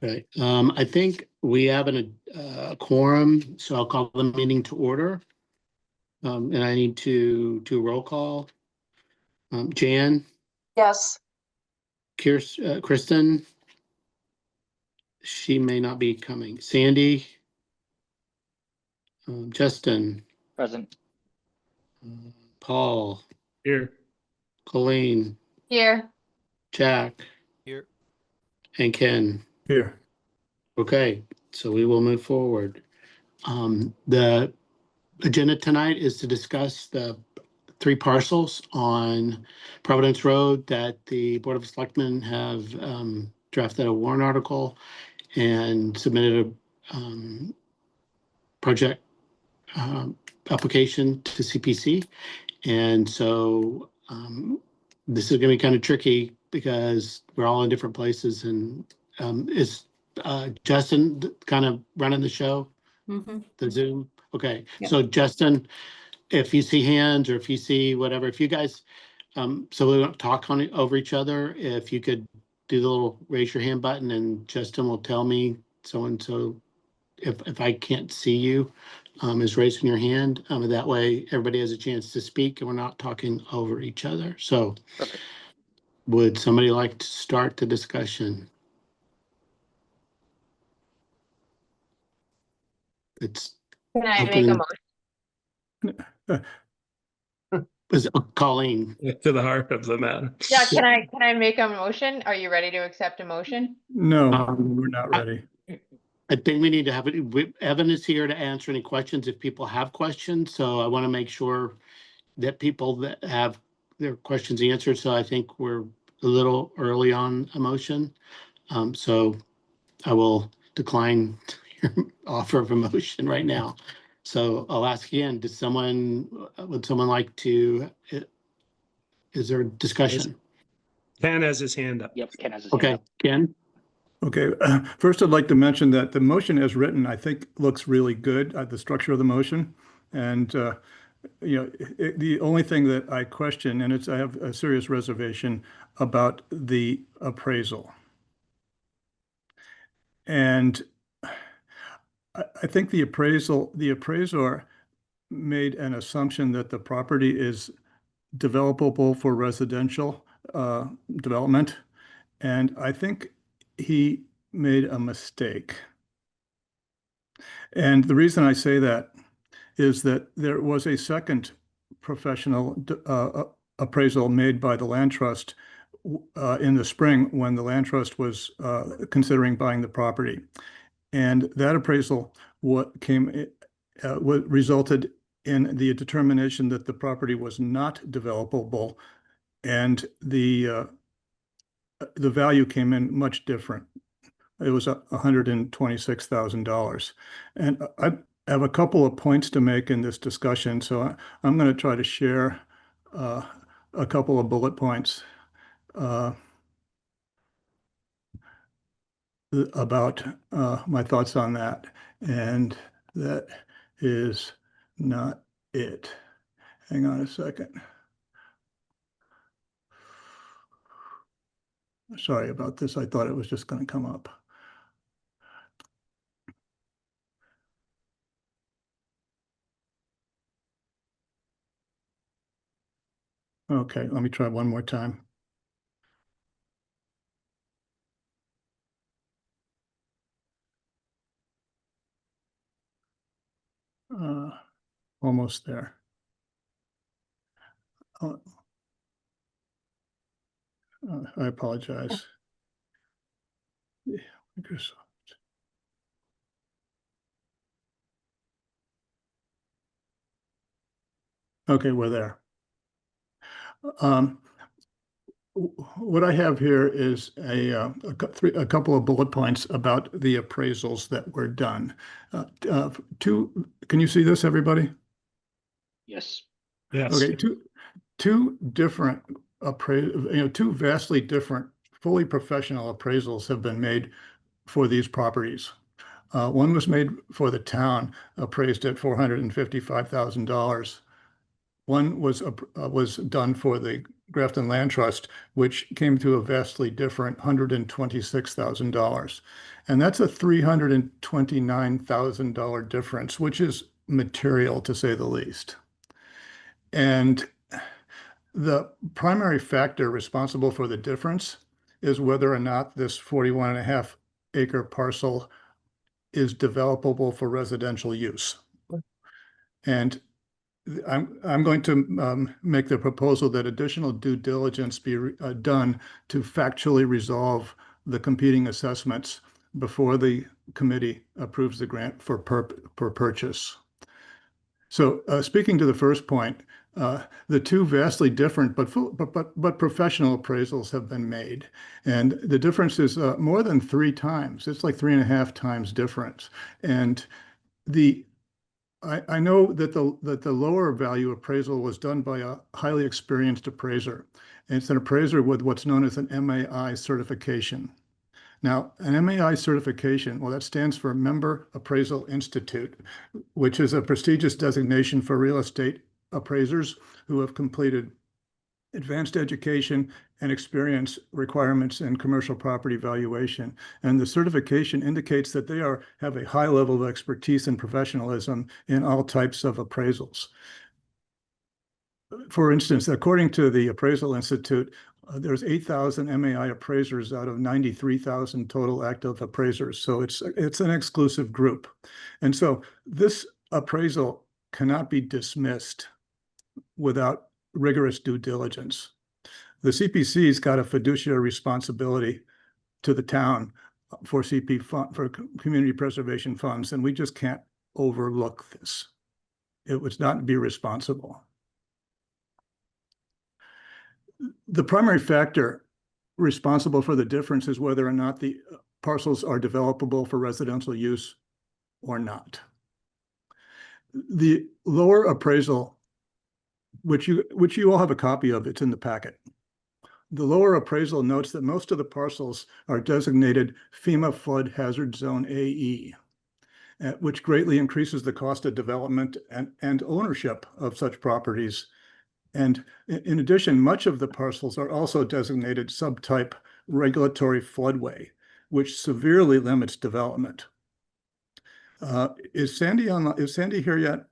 Okay, I think we have a quorum, so I'll call the meeting to order. And I need to do a roll call. Jan, Yes. Kristen, she may not be coming. Sandy, Justin, Present. Paul, Here. Colleen, Here. Jack, Here. and Ken. Here. Okay, so we will move forward. The agenda tonight is to discuss the 3 parcels on Providence Road that the Board of Selectmen have drafted a warrant article and submitted a project application to CPC. And so this is going to be kind of tricky because we're all in different places. And is Justin kind of running the show? Mm-hmm. The Zoom? Okay, Yep. so Justin, if you see hands or if you see whatever, if you guys, so we don't talk over each other, if you could do the little raise your hand button and Justin will tell me so-and-so, if I can't see you, is raising your hand. That way everybody has a chance to speak and we're not talking over each other. So Perfect. would somebody like to start the discussion? It's Can I open. make a motion? Is Colleen? To the heart of the matter. Yeah, can I make a motion? Are you ready to accept a motion? No, we're not ready. I think we need to have it. Evan is here to answer any questions if people have questions. So I want to make sure that people that have their questions answered. So I think we're a little early on a motion. So I will decline your offer of a motion right now. So I'll ask again, would someone like to, is there a discussion? Ken has his hand up. Yep, Ken has his hand Okay, up. Ken? Okay, first I'd like to mention that the motion as written, I think looks really good, the structure of the motion. And, the only thing that I question, and I have a serious reservation about the appraisal. And I think the appraiser made an assumption that the property is developable for residential development. And I think he made a mistake. And the reason I say that is that there was a second professional appraisal made by the Land Trust in the spring when the Land Trust was considering buying the property. And that appraisal resulted in the determination that the property was not developable, and the value came in much different. It was $126,000. And I have a couple of points to make in this discussion, so I'm going to try to share a couple of bullet points about my thoughts on that. And that is not it. Hang on a second. Sorry about this. I thought it was just going to come up. Okay, let me try one more time. Almost there. I apologize. Microsoft. Okay, we're there. What I have here is a couple of bullet points about the appraisals that were done. Can you see this, everybody? Yes. Yes. Okay, two different two vastly different, fully professional appraisals have been made for these properties. One was made for the town, appraised at $455,000. One was done for the Grafton Land Trust, which came to a vastly different $126,000. And that's a $329,000 difference, which is material to say the least. And the primary factor responsible for the difference is whether or not this 41.5 acre parcel is developable for residential use. And I'm going to make the proposal that additional due diligence be done to factually resolve the competing assessments before the committee approves the grant for purchase. So speaking to the first point, the two vastly different but professional appraisals have been made, and the difference is more than 3 times. It's like 3.5 times difference. And I know that the lower value appraisal was done by a highly experienced appraiser. And it's an appraiser with what's known as an MAI certification. Now, an MAI certification, well, that stands for Member Appraisal Institute, which is a prestigious designation for real estate appraisers who have completed advanced education and experience requirements in commercial property valuation. And the certification indicates that they have a high level of expertise and professionalism in all types of appraisals. For instance, according to the Appraisal Institute, there's 8,000 MAI appraisers out of 93,000 total active appraisers. So it's an exclusive group. And so this appraisal cannot be dismissed without rigorous due diligence. The CPC's got a fiduciary responsibility to the town for for community preservation funds, and we just can't overlook this. It would not be responsible. The primary factor responsible for the difference is whether or not the parcels are developable for residential use or not. The lower appraisal, which you all have a copy of, it's in the packet. The lower appraisal notes that most of the parcels are designated FEMA Flood Hazard Zone AE, which greatly increases the cost of development and ownership of such properties. And in addition, much of the parcels are also designated subtype regulatory floodway, which severely limits development. Is Sandy here yet?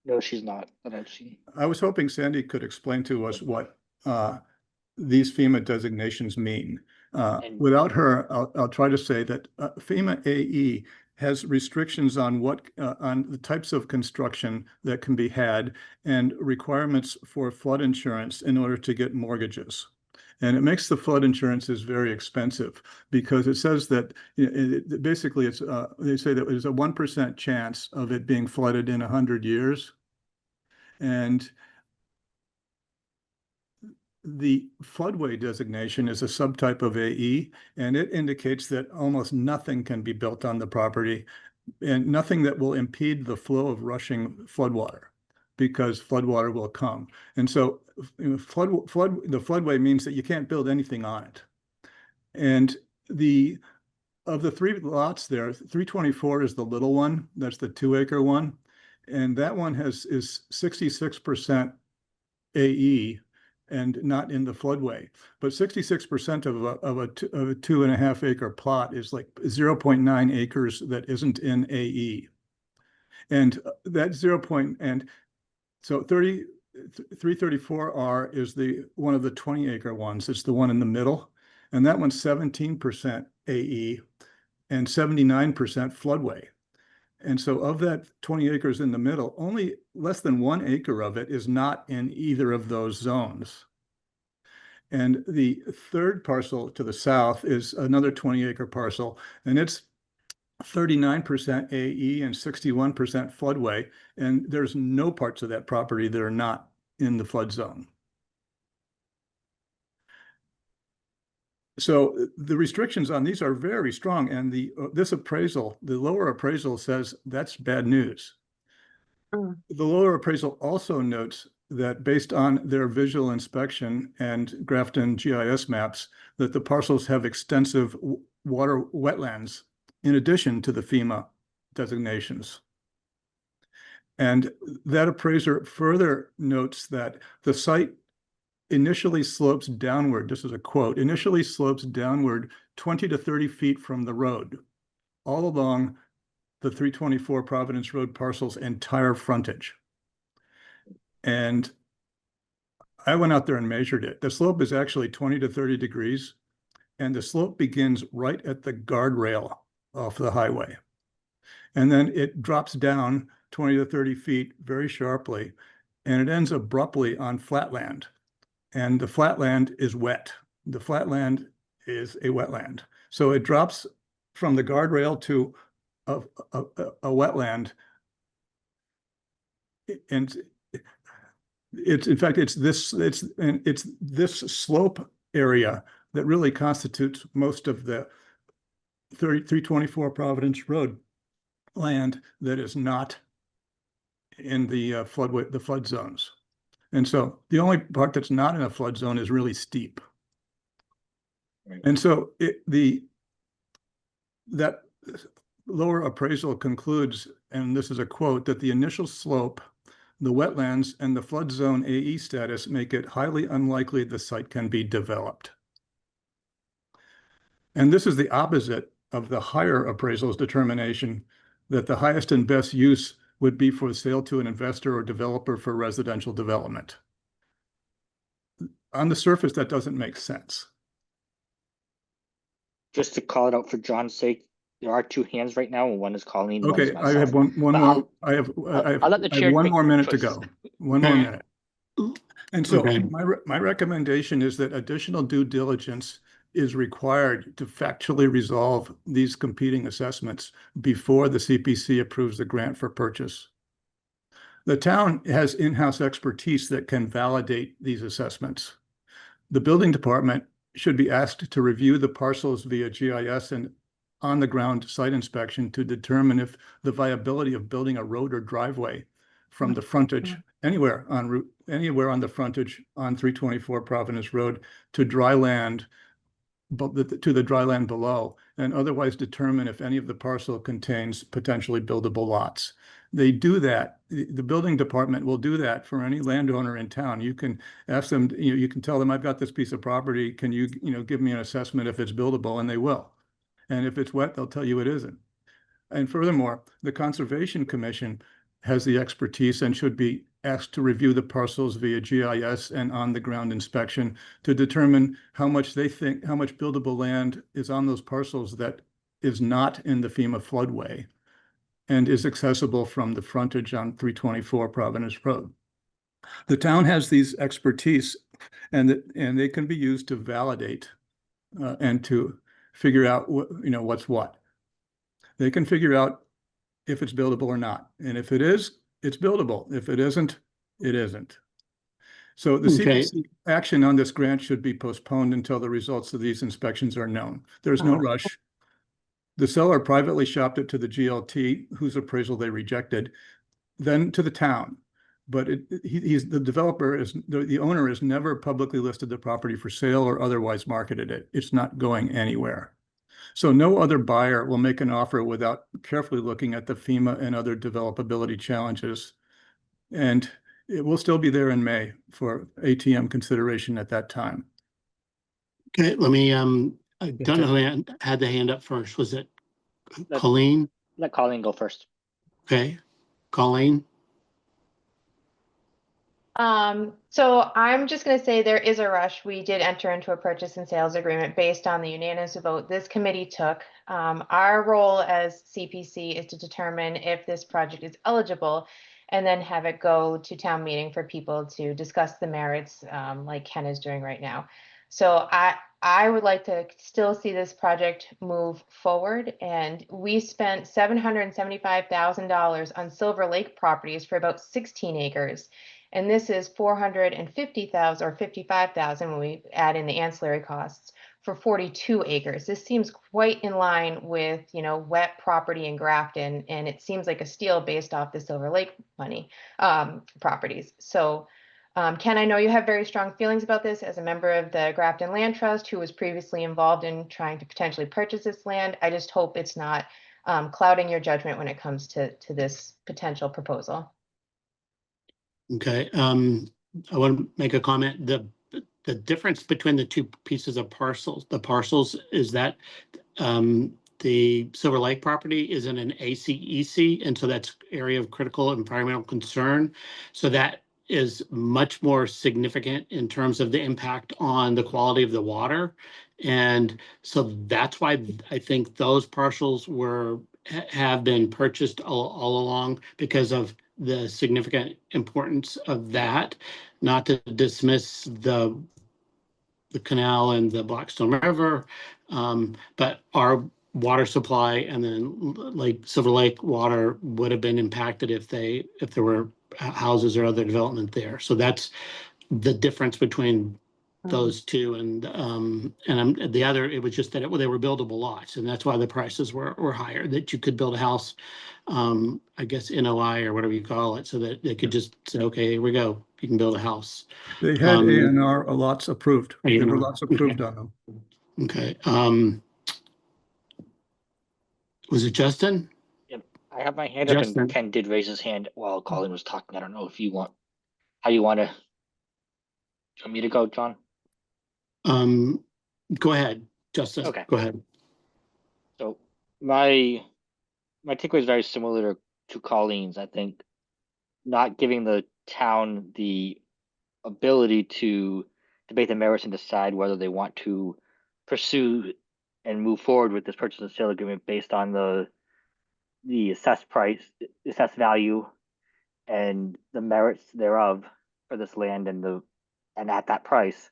No, she's not, that I've seen. I was hoping Sandy could explain to us what these FEMA designations mean. Without her, I'll try to say that FEMA AE has restrictions on on the types of construction that can be had and requirements for flood insurance in order to get mortgages. And it makes the flood insurances very expensive because it says that basically they say that there's a 1% chance of it being flooded in 100 years. And the floodway designation is a subtype of AE, and it indicates that almost nothing can be built on the property and nothing that will impede the flow of rushing floodwater, because floodwater will come. And so the floodway means that you can't build anything on it. And of the 3 lots there, 324 is the little one. That's the 2-acre one. And that one is 66% AE and not in the floodway. But 66% of a 2.5 acre plot is like 0.9 acres that isn't in AE. And that so 334R is one of the 20-acre ones. It's the one in the middle. And that one's 17% AE and 79% floodway. And so of that 20 acres in the middle, only less than 1 acre of it is not in either of those zones. And the third parcel to the south is another 20-acre parcel, and it's 39% AE and 61% floodway. And there's no parts of that property that are not in the flood zone. So the restrictions on these are very strong, and this appraisal, the lower appraisal, says that's bad news. The lower appraisal also notes that based on their visual inspection and Grafton GIS maps, that the parcels have extensive water wetlands in addition to the FEMA designations. And that appraiser further notes that the site initially slopes downward. This is a quote, initially slopes downward 20 to 30 feet from the road, all along the 324 Providence Road parcel's entire frontage. And I went out there and measured it. The slope is actually 20 to 30 degrees, and the slope begins right at the guardrail off the highway. And then it drops down 20 to 30 feet very sharply, and it ends abruptly on flatland. And the flatland is wet. The flatland is a wetland. So it drops from the guardrail to a wetland. And it's, in fact, it's this slope area that really constitutes most of the 324 Providence Road land that is not in the flood zones. And so the only part that's not in a flood zone is really steep. Right. And so that lower appraisal concludes, and this is a quote, that the initial slope, the wetlands, and the flood zone AE status make it highly unlikely the site can be developed. And this is the opposite of the higher appraisal's determination that the highest and best use would be for sale to an investor or developer for residential development. On the surface, that doesn't make sense. Just to call it out for John's sake, there are two hands right now, and one is Colleen. one is Okay, I have myself. one But more. I have I'll let the chair one make more the minute to choice. go. One more Okay. minute. And so Okay. my recommendation is that additional due diligence is required to factually resolve these competing assessments before the CPC approves the grant for purchase. The town has in-house expertise that can validate these assessments. The building department should be asked to review the parcels via GIS and on-the-ground site inspection to determine if the viability of building a road or driveway from the frontage anywhere on the frontage on 324 Providence Road to dry land, to the dry land below, and otherwise determine if any of the parcel contains potentially buildable lots. They do that. The building department will do that for any landowner in town. You can ask them, you can tell them, I've got this piece of property. Can you, give me an assessment if it's buildable? And they will. And if it's wet, they'll tell you it isn't. And furthermore, the Conservation Commission has the expertise and should be asked to review the parcels via GIS and on-the-ground inspection to determine how much buildable land is on those parcels that is not in the FEMA floodway and is accessible from the frontage on 324 Providence Road. The town has these expertise, and they can be used to validate and to figure out what's what. They can figure out if it's buildable or not. And if it is, it's buildable. If it isn't, it isn't. So the Okay. CPC action on this grant should be postponed until the results of these inspections are known. There's no rush. The seller privately shopped it to the GLT, whose appraisal they rejected, then to the town. But the developer the owner has never publicly listed the property for sale or otherwise marketed it. It's not going anywhere. So no other buyer will make an offer without carefully looking at the FEMA and other developability challenges. And it will still be there in May for ATM consideration at that time. Okay, let me, I don't know who had the hand up first. Was it Colleen? Let Colleen go first. Okay, Colleen? So I'm just gonna say there is a rush. We did enter into a purchase and sales agreement based on the unanimous vote this committee took. Our role as CPC is to determine if this project is eligible and then have it go to town meeting for people to discuss the merits, like Ken is doing right now. So I would like to still see this project move forward, and we spent $775,000 on Silver Lake properties for about 16 acres. And this is 450,000 or 55,000 when we add in the ancillary costs for 42 acres. This seems quite in line with, wet property in Grafton, and it seems like a steal based off the Silver Lake properties. So Ken, I know you have very strong feelings about this as a member of the Grafton Land Trust who was previously involved in trying to potentially purchase this land. I just hope it's not clouding your judgment when it comes to this potential proposal. Okay, I want to make a comment. The difference between the two pieces of parcels is that the Silver Lake property is in an ACEC, and so that's area of critical environmental concern. So that is much more significant in terms of the impact on the quality of the water. And so that's why I think those parcels have been purchased all along, because of the significant importance of that. Not to dismiss the canal and the Blackstone River, but our water supply and then Silver Lake water would have been impacted if there were houses or other development there. So that's the difference between those two, and the other, it was just that they were buildable lots, and that's why the prices were higher, that you could build a house, I guess NOI or whatever you call it, so that they could just say, okay, here we go, you can build a house. They had A&R lots approved. There were lots approved Okay. on them. Okay, was it Justin? Yep. I have my hand up, Justin. and Ken did raise his hand while Colin was talking. I don't know if you want, how you want to, do you want me to go, John? Go ahead, Justin. Okay. Go ahead. So my takeaway is very similar to Colleen's. I think not giving the town the ability to debate the merits and decide whether they want to pursue and move forward with this purchase and sale agreement based on the assessed price, assessed value, and the merits thereof for this land, and at that price.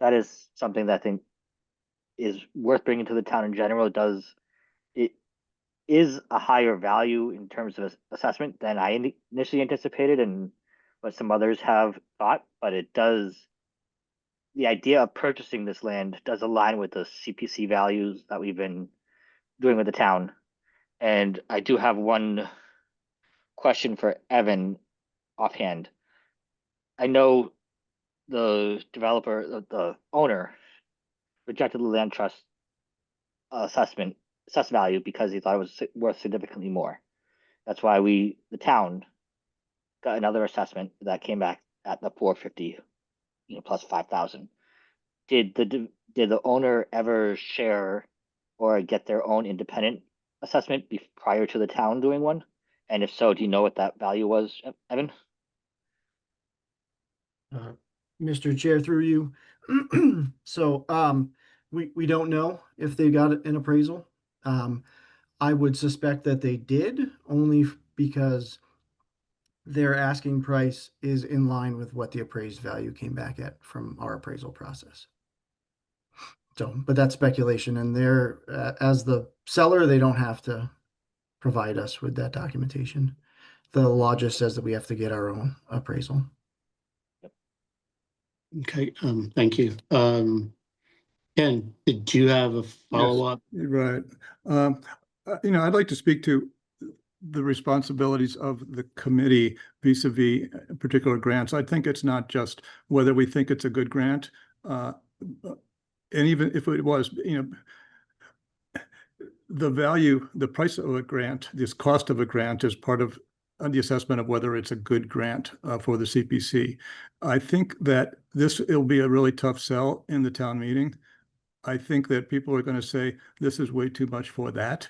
That is something that I think is worth bringing to the town in general. It is a higher value in terms of assessment than I initially anticipated and what some others have thought, but the idea of purchasing this land does align with the CPC values that we've been doing with the town. And I do have one question for Evan offhand. I know the developer, the owner, rejected the land trust assessed value because he thought it was worth significantly more. That's why the town, got another assessment that came back at the 450, plus 5,000. Did the owner ever share or get their own independent assessment prior to the town doing one? And if so, do you know what that value was, Evan? Mr. Chair, through you. So we don't know if they got an appraisal. I would suspect that they did, only because their asking price is in line with what the appraised value came back at from our appraisal process. So, but that's speculation, and they're as the seller, they don't have to provide us with that documentation. The law just says that we have to get our own appraisal. Okay, thank you. Ken, did you have a follow-up? Yes, right. I'd like to speak to the responsibilities of the committee vis-a-vis particular grants. I think it's not just whether we think it's a good grant, and even if it was, the price of a grant, this cost of a grant is part of the assessment of whether it's a good grant for the CPC. I think that it'll be a really tough sell in the town meeting. I think that people are going to say this is way too much for that.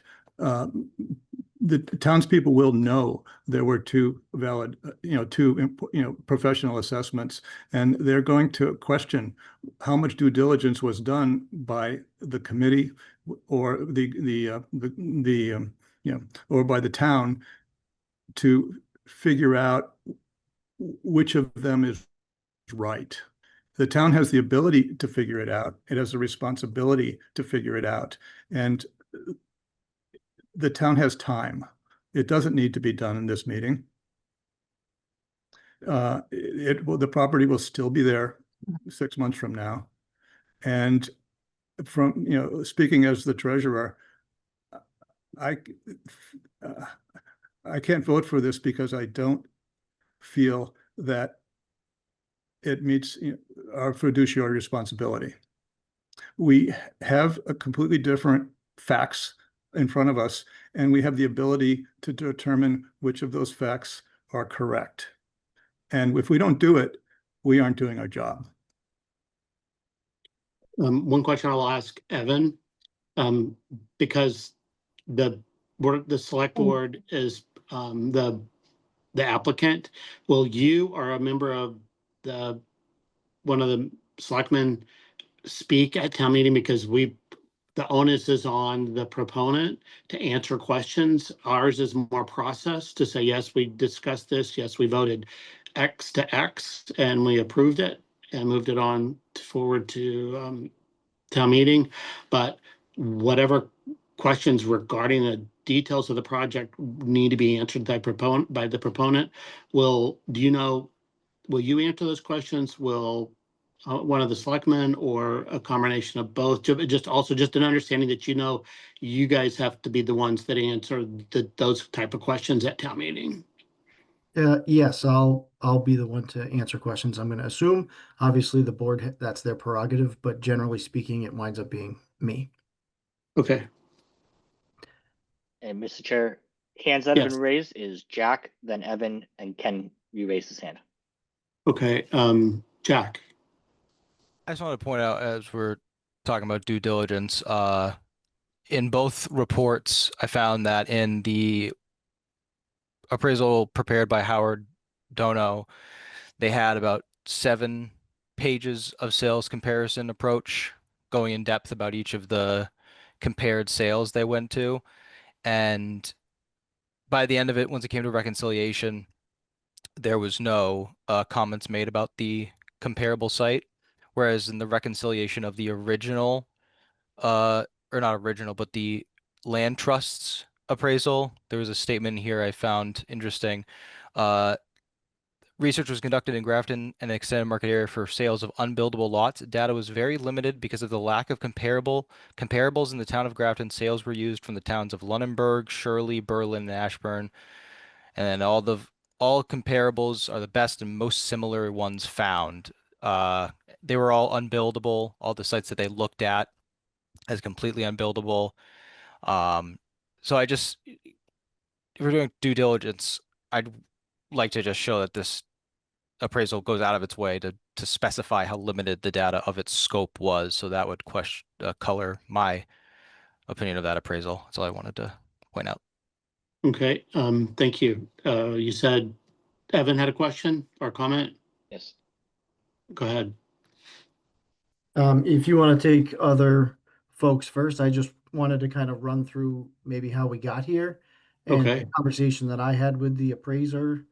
The townspeople will know there were two valid, professional assessments, and they're going to question how much due diligence was done by the committee or or by the town to figure out which of them is right. The town has the ability to figure it out. It has a responsibility to figure it out. And the town has time. It doesn't need to be done in this meeting. The property will still be there 6 months from now. And from, speaking as the treasurer, I can't vote for this because I don't feel that it meets our fiduciary responsibility. We have a completely different facts in front of us, and we have the ability to determine which of those facts are correct. And if we don't do it, we aren't doing our job. One question I'll ask Evan, because the select board is the applicant. Will you or a member of one of the selectmen speak at town meeting? Because the onus is on the proponent to answer questions. Ours is more process to say, yes, we discussed this. Yes, we voted X to X and we approved it and moved it on forward to town meeting. But whatever questions regarding the details of the project need to be answered by the proponent. Will you answer those questions? Will one of the selectmen or a combination of both? Just an understanding that you guys have to be the ones that answer those type of questions at town meeting. Yes, I'll be the one to answer questions. I'm going to assume, obviously, the board, that's their prerogative, but generally speaking, it winds up being me. Okay. And Mr. Chair, hands that have Yes. been raised is Jack, then Evan, and Ken re-raised his hand. Okay. Jack. I just want to point out, as we're talking about due diligence, in both reports, I found that in the appraisal prepared by Howard Dono, they had about 7 pages of sales comparison approach, going in depth about each of the compared sales they went to. And by the end of it, once it came to reconciliation, there was no comments made about the comparable site. Whereas in the reconciliation of the original, or not original, but the land trusts appraisal, there was a statement here I found interesting. Research was conducted in Grafton and extended market area for sales of unbuildable lots. Data was very limited because of the lack of comparables in the town of Grafton. Sales were used from the towns of Lunenburg, Shirley, Berlin, and Ashburn. And then all comparables are the best and most similar ones found. They were all unbuildable. All the sites that they looked at as completely unbuildable. So if we're doing due diligence, I'd like to just show that this appraisal goes out of its way to specify how limited the data of its scope was. So that would color my opinion of that appraisal. That's all I wanted to point out. Okay. Thank you. You said Evan had a question or comment? Yes. Go ahead. If you want to take other folks first, I just wanted to kind of run through maybe how we got here and Okay. the conversation that I had with the appraiser.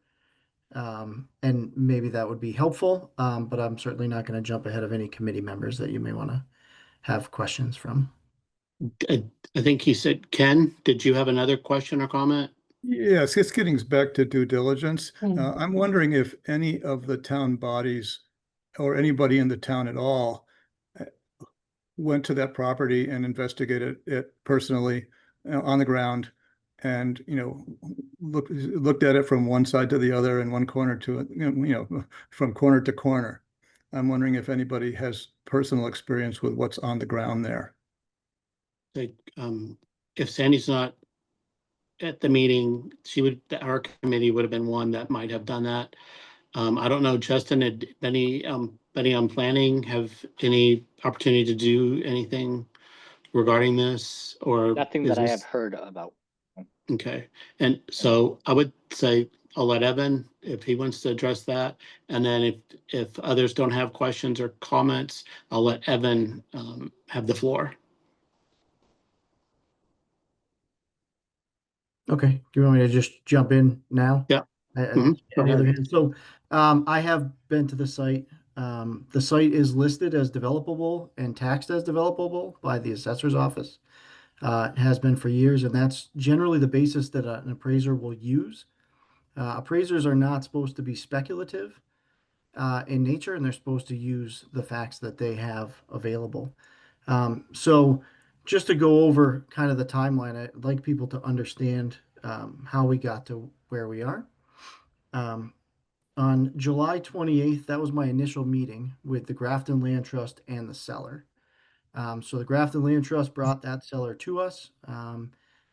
And maybe that would be helpful, but I'm certainly not going to jump ahead of any committee members that you may want to have questions from. I think he said, Ken, did you have another question or comment? Yes, it's getting back to due diligence. I'm wondering if any of the town bodies or anybody in the town at all went to that property and investigated it personally on the ground and, looked at it from one side to the other and one corner to it, from corner to corner. I'm wondering if anybody has personal experience with what's on the ground there. Like, if Sandy's not at the meeting, our committee would have been one that might have done that. I don't know, Justin, did any on planning have any opportunity to do anything regarding this, or Nothing that I have heard about. Okay, and so I would say I'll let Evan, if he wants to address that, and then if others don't have questions or comments, I'll let Evan have the floor. Okay, do you want me to just jump in now? Yeah. On the other hand, so I have been to the site. The site is listed as developable and taxed as developable by the assessor's office. It has been for years, and that's generally the basis that an appraiser will use. Appraisers are not supposed to be speculative in nature, and they're supposed to use the facts that they have available. So just to go over kind of the timeline, I'd like people to understand how we got to where we are. On July 28th, that was my initial meeting with the Grafton Land Trust and the seller. So the Grafton Land Trust brought that seller to us.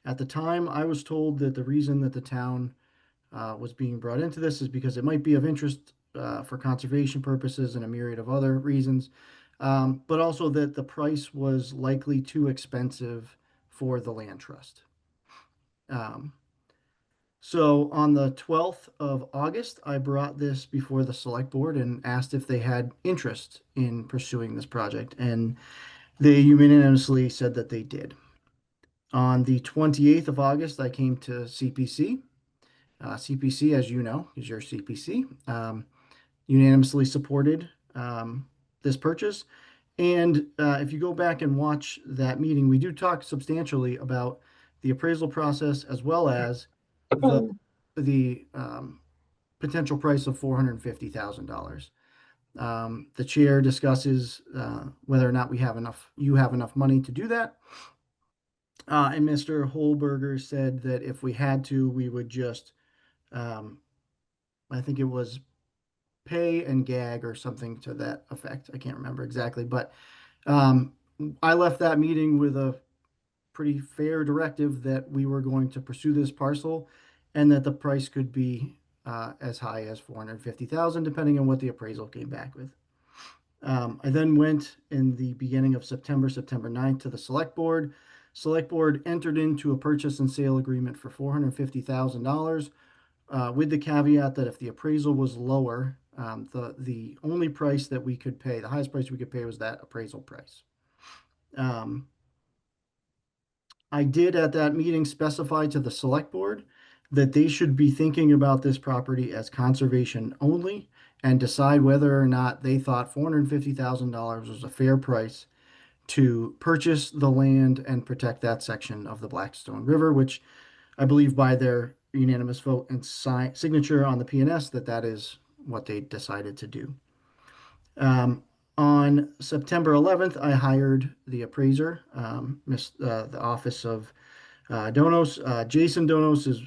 At the time, I was told that the reason that the town was being brought into this is because it might be of interest for conservation purposes and a myriad of other reasons, but also that the price was likely too expensive for the land trust. So on the 12th of August, I brought this before the select board and asked if they had interest in pursuing this project, and they unanimously said that they did. On the 28th of August, I came to CPC. CPC, as you know, is your CPC, unanimously supported this purchase. And if you go back and watch that meeting, we do talk substantially about the appraisal process as well as the potential price of $450,000. The chair discusses whether or not you have enough money to do that. And Mr. Holberger said that if we had to, we would just, I think it was pay and gag or something to that effect. I can't remember exactly, but I left that meeting with a pretty fair directive that we were going to pursue this parcel and that the price could be as high as $450,000, depending on what the appraisal came back with. I then went in the beginning of September 9th, to the select board. Select board entered into a purchase and sale agreement for $450,000 with the caveat that if the appraisal was lower, the only price that we could pay, the highest price we could pay, was that appraisal price. I did at that meeting specify to the select board that they should be thinking about this property as conservation only and decide whether or not they thought $450,000 was a fair price to purchase the land and protect that section of the Blackstone River, which I believe by their unanimous vote and signature on the PNS that is what they decided to do. On September 11th, I hired the appraiser, the office of Donos. Jason Donos is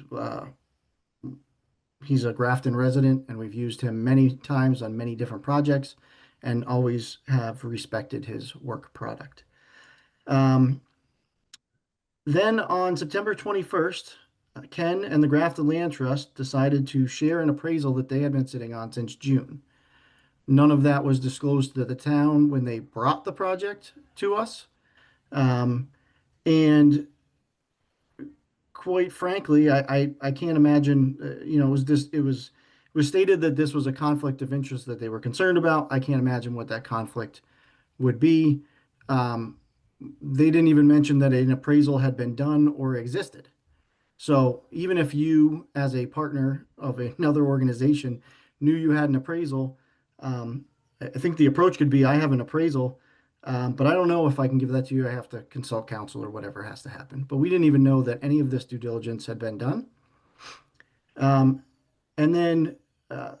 he's a Grafton resident, and we've used him many times on many different projects and always have respected his work product. Then on September 21st, Ken and the Grafton Land Trust decided to share an appraisal that they had been sitting on since June. None of that was disclosed to the town when they brought the project to us. And quite frankly, I can't imagine, it was stated that this was a conflict of interest that they were concerned about. I can't imagine what that conflict would be. They didn't even mention that an appraisal had been done or existed. So even if you, as a partner of another organization, knew you had an appraisal, I think the approach could be, I have an appraisal, but I don't know if I can give that to you. I have to consult counsel or whatever has to happen. But we didn't even know that any of this due diligence had been done. And then,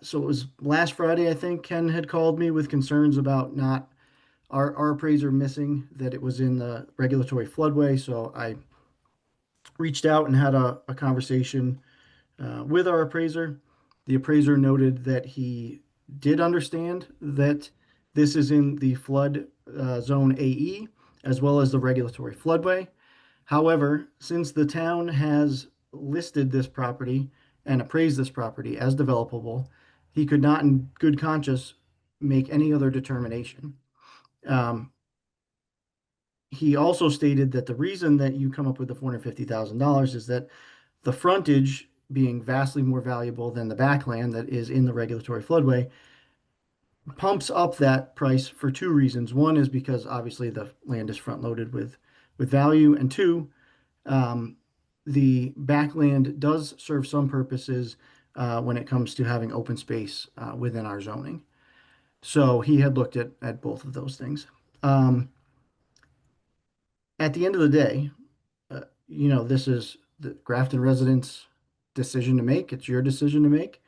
so it was last Friday, I think Ken had called me with concerns about not our appraiser missing that it was in the regulatory floodway. So I reached out and had a conversation with our appraiser. The appraiser noted that he did understand that this is in the flood zone AE as well as the regulatory floodway. However, since the town has listed this property and appraised this property as developable, he could not in good conscience make any other determination. He also stated that the reason that you come up with the $450,000 is that the frontage, being vastly more valuable than the backland that is in the regulatory floodway, pumps up that price for two reasons. One is because obviously the land is front loaded with value, and two, the backland does serve some purposes when it comes to having open space within our zoning. So he had looked at both of those things. At the end of the day, this is the Grafton residents' decision to make. It's your decision to make.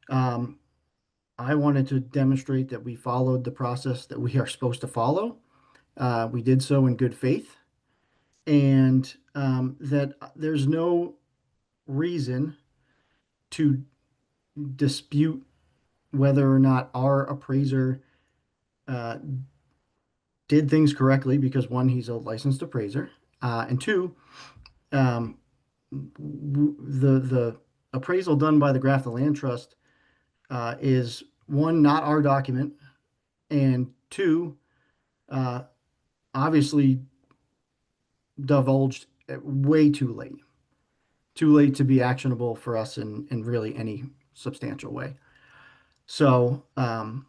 I wanted to demonstrate that we followed the process that we are supposed to follow. We did so in good faith, and that there's no reason to dispute whether or not our appraiser did things correctly, because one, he's a licensed appraiser, and two, the appraisal done by the Grafton Land Trust is, one, not our document, and two, obviously divulged way too late. Too late to be actionable for us in really any substantial way. So I'm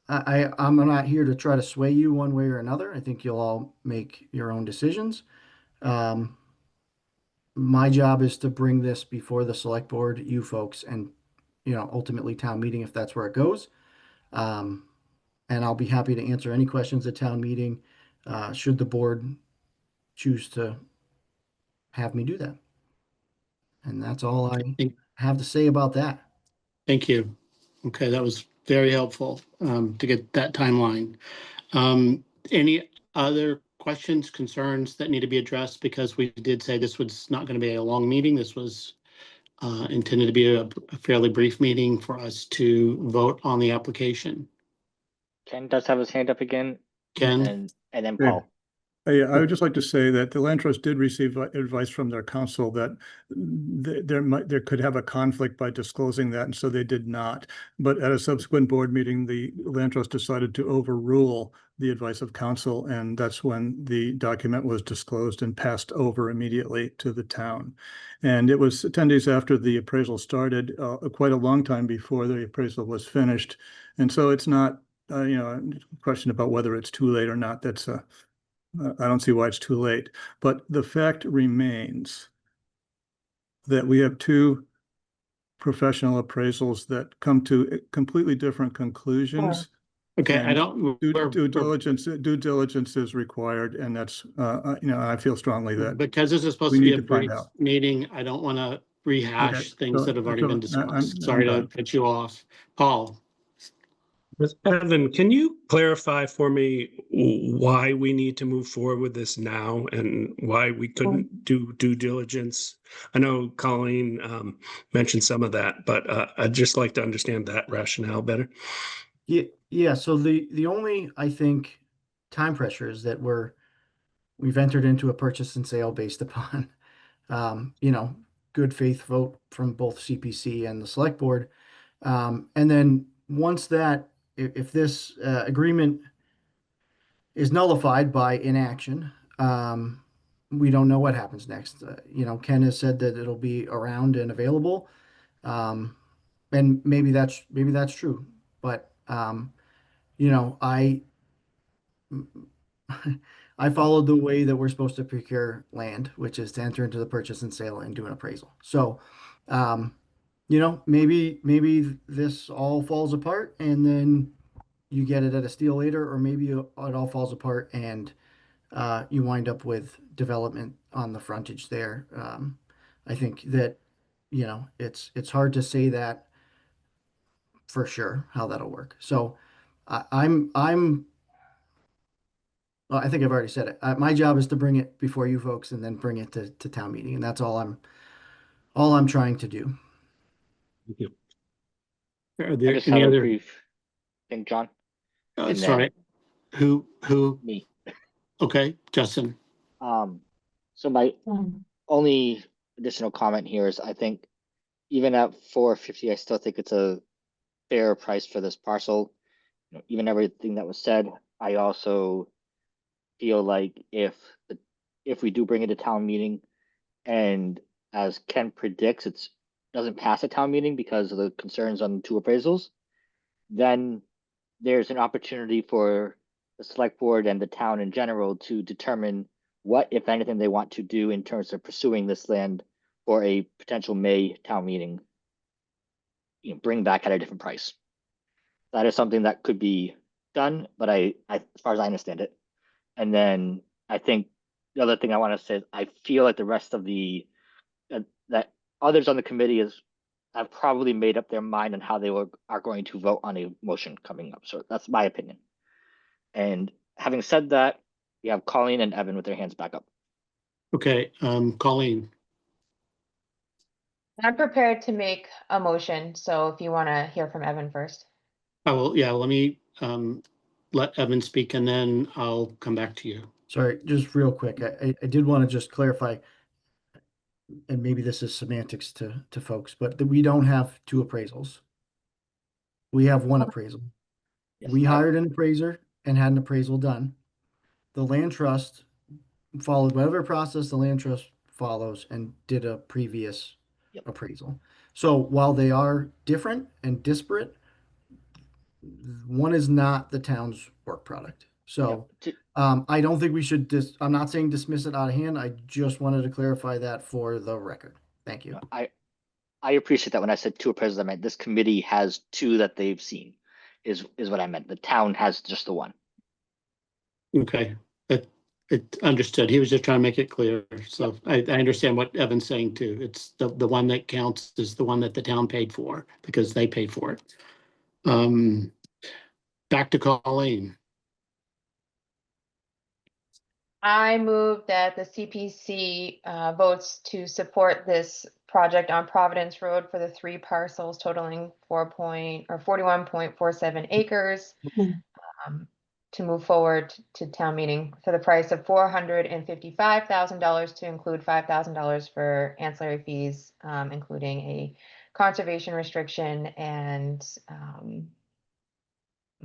not here to try to sway you one way or another. I think you'll all make your own decisions. My job is to bring this before the select board, you folks, and ultimately town meeting if that's where it goes. And I'll be happy to answer any questions at town meeting, should the board choose to have me do that. And that's all I have to say about that. Thank you. Okay, that was very helpful to get that timeline. Any other questions, concerns that need to be addressed? Because we did say this was not going to be a long meeting. This was intended to be a fairly brief meeting for us to vote on the application. Ken does have his hand up again, Ken? and then Yeah. Paul. Yeah, I would just like to say that the land trust did receive advice from their counsel that there could have a conflict by disclosing that, and so they did not. But at a subsequent board meeting, the land trust decided to overrule the advice of counsel, and that's when the document was disclosed and passed over immediately to the town. And it was 10 days after the appraisal started, quite a long time before the appraisal was finished. And so it's not, a question about whether it's too late or not. That's I don't see why it's too late, but the fact remains that we have two professional appraisals that come to completely different conclusions. Okay, and I don't. Due diligence is required, and that's I feel strongly that because this is supposed we to be need a to find brief out. meeting, I don't want to rehash Okay, things so- that have already so been I'm discussed. Sorry to done. cut you off. Paul? Evan, can you clarify for me why we need to move forward with this now and why we couldn't do due diligence? I know Colleen mentioned some of that, but I'd just like to understand that rationale better. Yeah. So the only, I think, time pressure is that we've entered into a purchase and sale based upon, good faith vote from both CPC and the select board. And then once that, if this agreement is nullified by inaction, we don't know what happens next. Ken has said that it'll be around and available. And maybe that's true, but I followed the way that we're supposed to procure land, which is to enter into the purchase and sale and do an appraisal. So, maybe this all falls apart and then you get it at a steal later, or maybe it all falls apart and you wind up with development on the frontage there. I think that, it's hard to say that for sure how that'll work. So well, I think I've already said it. My job is to bring it before you folks and then bring it to town meeting, and that's all I'm trying to do. Thank you. Are I there just any have a other? brief thing, John. and Sorry, who? Me. Okay, Justin. So my only additional comment here is I think even at $450, I still think it's a fair price for this parcel. Even everything that was said, I also feel like if we do bring it to town meeting, and as Ken predicts, it doesn't pass a town meeting because of the concerns on the two appraisals, then there's an opportunity for the select board and the town in general to determine what, if anything, they want to do in terms of pursuing this land for a potential May town meeting, bring back at a different price. That is something that could be done, but I as far as I understand it. And then I think the other thing I want to say is I feel like the rest of the that others on the committee have probably made up their mind on how they are going to vote on a motion coming up. So that's my opinion. And having said that, we have Colleen and Evan with their hands back up. Okay, Colleen. I'm prepared to make a motion, so if you want to hear from Evan first. Oh, yeah, let me let Evan speak and then I'll come back to you. Sorry, just real quick. I did want to just clarify. and maybe this is semantics to folks, but we don't have two appraisals. We have one appraisal. We hired an appraiser and had an appraisal done. The land trust followed whatever process the land trust follows and did a previous Yep. appraisal. So while they are different and disparate, one is not the town's work product. So Yep. I don't think we should I'm not saying dismiss it out of hand. I just wanted to clarify that for the record. Thank you. I appreciate that. When I said two appraisals, I meant this committee has two that they've seen, is what I meant. The town has just the one. Okay, it understood. He was just trying to make it clear. So I understand what Evan's saying too. It's the one that counts is the one that the town paid for because they paid for it. Back to Colleen. I move that the CPC votes to support this project on Providence Road for the 3 parcels totaling 41.47 acres to move forward to town meeting for the price of $455,000 to include $5,000 for ancillary fees, including a conservation restriction and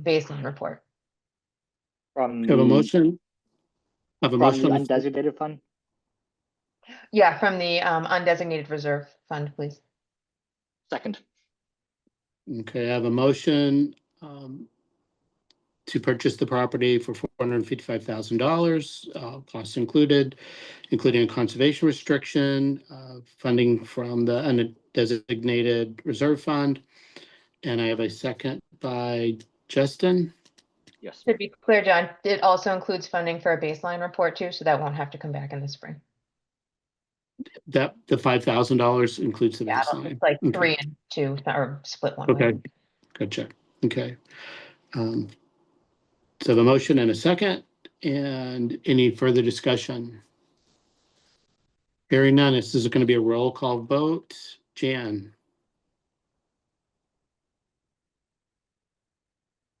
baseline report. From Have a motion? Have a from motion the on the floor? undesignated fund? Yeah, from the undesignated reserve fund, please. Second. Okay, I have a motion to purchase the property for $455,000, costs included, including a conservation restriction, funding from the undesignated reserve fund. And I have a second by Justin. Yes. To be clear, John, it also includes funding for a baseline report too, so that won't have to come back in the spring. That the $5,000 includes the Yeah, baseline. it's like Okay. 3 and 2 or split one way. Okay, gotcha. Okay. So the motion and a second, and any further discussion? Hearing none, this is going to be a roll call vote. Jan,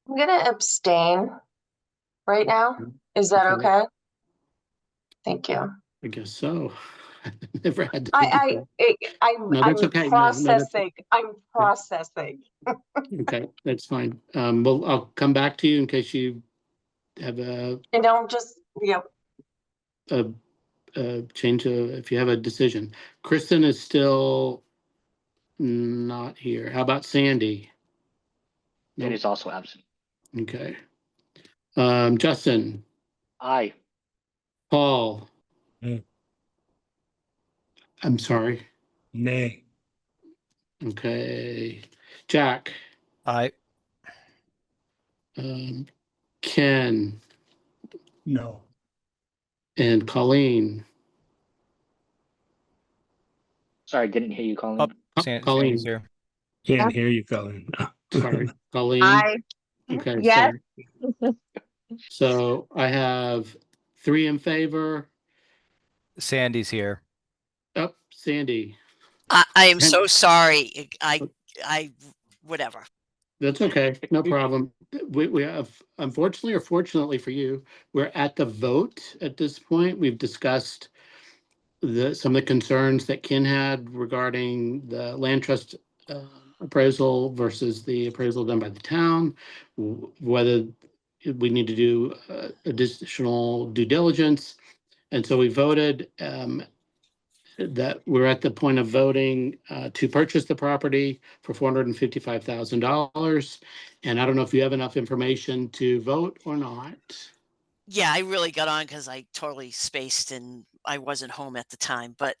I'm gonna abstain right now. Is that Okay. okay? Thank you. I guess so. Never had to do I'm No, that's okay. No, that's- processing. I'm processing. that. Okay, that's fine. Well, I'll come back to you in case you have a change if you have a decision. Kristen is still not here. How about Sandy? It is also absent. Okay. Justin, Aye. Paul. Mm. I'm sorry. Nay. Okay. Jack, Aye. Ken, No. and Colleen. Sorry, didn't hear you calling. Oh, Sandy's Colleen, here. Can't hear you, Colin. sorry. Colleen. Aye. Okay, Yes. sorry. So I have 3 in favor. Sandy's here. Oh, Sandy. I am And- so sorry. Whatever. That's okay. No problem. We have, unfortunately or fortunately for you, we're at the vote at this point. We've discussed some of the concerns that Ken had regarding the land trust appraisal versus the appraisal done by the town, whether we need to do additional due diligence. And so we voted that we're at the point of voting to purchase the property for $455,000. And I don't know if you have enough information to vote or not. Yeah, I really got on because I totally spaced and I wasn't home at the time. But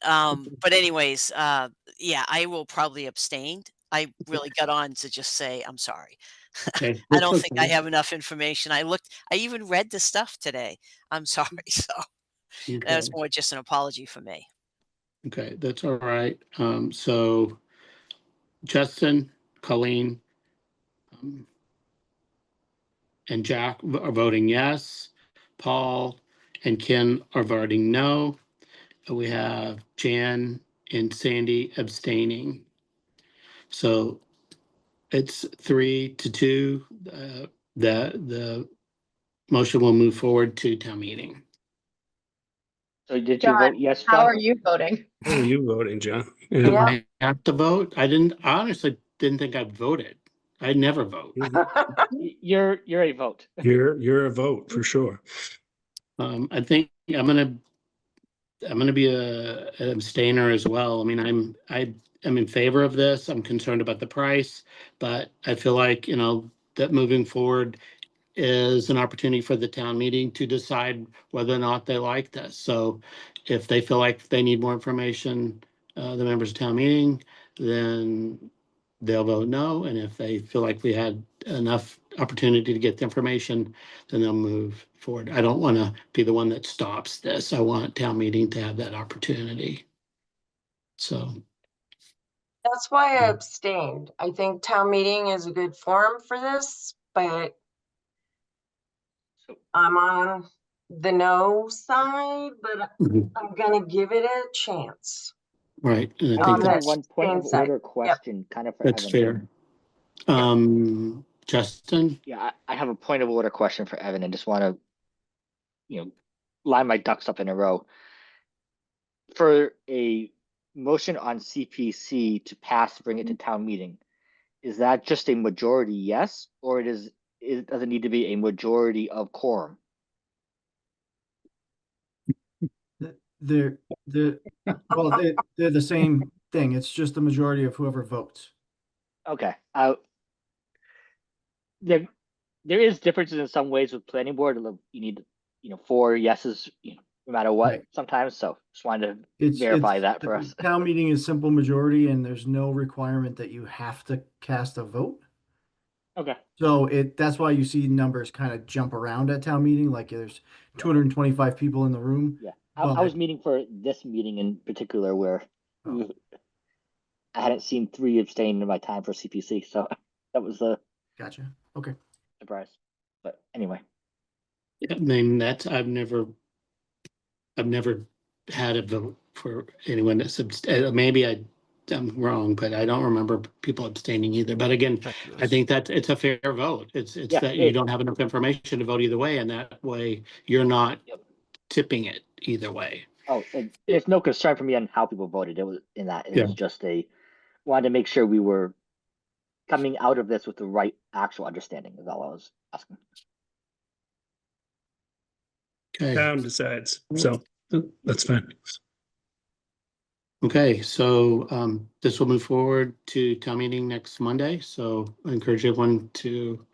anyways, yeah, I will probably abstain. I really got on to just say I'm sorry. Okay, I don't that's think I okay. have enough information. I even read the stuff today. I'm sorry. So that was Okay. more just an apology for me. Okay, that's all right. So Justin, Colleen, and Jack are voting yes. Paul and Ken are voting no. We have Jan and Sandy abstaining. So it's 3-2. The motion will move forward to town meeting. So did you John, vote yes, How John? are you voting? How are you voting, John? Yeah. I have to vote. I honestly didn't think I voted. I never vote. You're a vote. You're a vote for sure. I think I'm gonna be an abstainer as well. I mean, I'm in favor of this. I'm concerned about the price, but I feel like, that moving forward is an opportunity for the town meeting to decide whether or not they like this. So if they feel like they need more information, the members of town meeting, then they'll vote no. And if they feel like we had enough opportunity to get the information, then they'll move forward. I don't want to be the one that stops this. I want town meeting to have that opportunity. So, That's why I abstained. I think town meeting is a good forum for this, but I'm on the no side, but mhm, I'm gonna give it a chance. right. And I I think just have that's one point of inside. order Yep. question, kind of for that's Evan. fair. Justin? Yeah, I have a point of order question for Evan and just want to, line my ducks up in a row. For a motion on CPC to pass to bring it to town meeting, is that just a majority yes, or does it need to be a majority of quorum? They're well, they're the same thing. It's just the majority of whoever votes. Okay. There is differences in some ways with planning board. You need, 4 yeses, no matter what Right. sometimes. So just wanted to It's verify that for us. Town meeting is simple majority, and there's no requirement that you have to cast a vote. Okay. So that's why you see numbers kind of jump around at town meeting, like there's 225 people in the room. Yeah. I was meeting for this meeting in particular where Oh. I hadn't seen 3 abstain in my time for CPC. So that was the Gotcha. Okay. surprise. But anyway. I mean, I've never had a vote for anyone that's maybe I'm wrong, but I don't remember people abstaining either. But again, I think that it's a fair vote. It's Yeah, that you don't have enough information to vote either way, and that way you're not tipping it either way. Oh, and there's no concern for me on how people voted. It was in that it was just wanted to make sure we were coming out of this with the right actual understanding is all I was asking. Okay. Town decides. So that's fine. Okay, so this will move forward to town meeting next Monday. So I encourage everyone to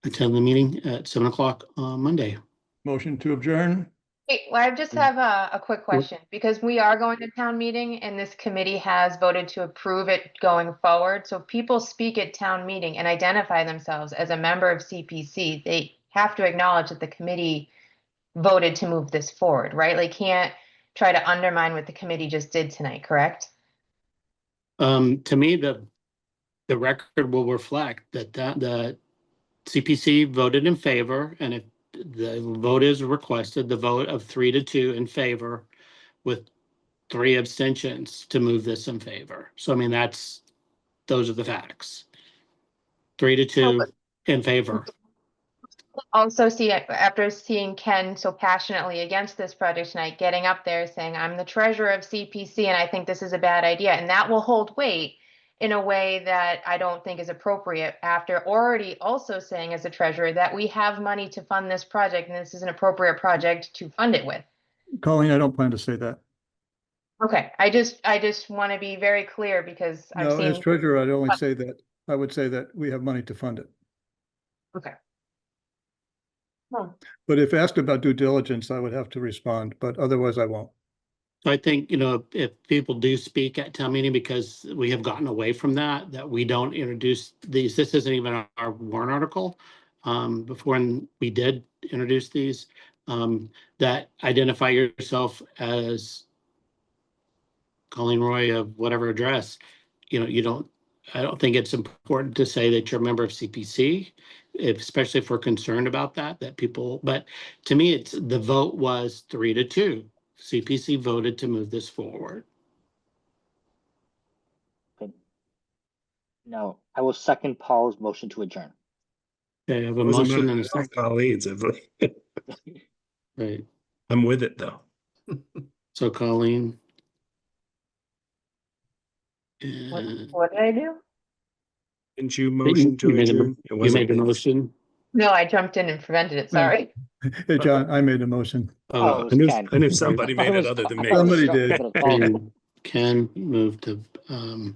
attend the meeting at 7 o'clock on Monday. Motion to adjourn. Wait, well, I just have a quick question, because we are going to town meeting and this committee has voted to approve it going forward. So if people speak at town meeting and identify themselves as a member of CPC, they have to acknowledge that the committee voted to move this forward, right? They can't try to undermine what the committee just did tonight, correct? To me, the record will reflect that the CPC voted in favor, and if the vote is requested, the vote of 3-2 in favor with 3 abstentions to move this in favor. So I mean, those are the facts. 3-2 in favor. Also, after seeing Ken so passionately against this project tonight, getting up there saying, I'm the treasurer of CPC and I think this is a bad idea. And that will hold weight in a way that I don't think is appropriate, after already also saying as a treasurer that we have money to fund this project and this is an appropriate project to fund it with. Colleen, I don't plan to say that. Okay, I just want to be very clear, because I've No, as seen. treasurer, I'd only say that, I would say that we have money to fund it. Okay. But if asked about due diligence, I would have to respond, but otherwise I won't. I think, if people do speak at town meeting, because we have gotten away from that we don't introduce these, this isn't even our warrant article. Before, when we did introduce these, that identify yourself as Colleen Roy of whatever address, I don't think it's important to say that you're a member of CPC, especially if we're concerned about that people, but to me, the vote was 3-2. CPC voted to move this forward. Okay. No, I will second Paul's motion to adjourn. Okay, I have a It wasn't motion mine, and a it was second. Colleen's, I believe. Right. I'm with it though. So Colleen. What, And what did I do? Didn't you motion to you made a- adjourn? It you wasn't made a me. motion. No, I jumped in and prevented it. Sorry. Hey, John, I made a motion. Oh, it was I knew, Ken. I knew somebody I made it was- other than I me. was Somebody shocked did. that it called. And Ken moved to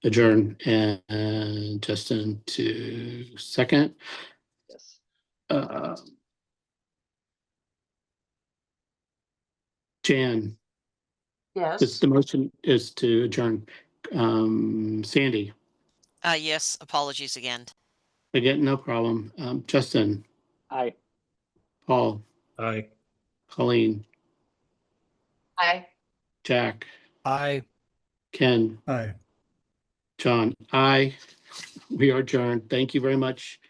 adjourn and Justin to second. Yes. Jan, Yes. the motion is to adjourn. Sandy, Yes, apologies again. again, no problem. Justin, Aye. Paul, Aye. Colleen, Hi. Jack, I Ken, Aye. John, we are adjourned. Thank you very much.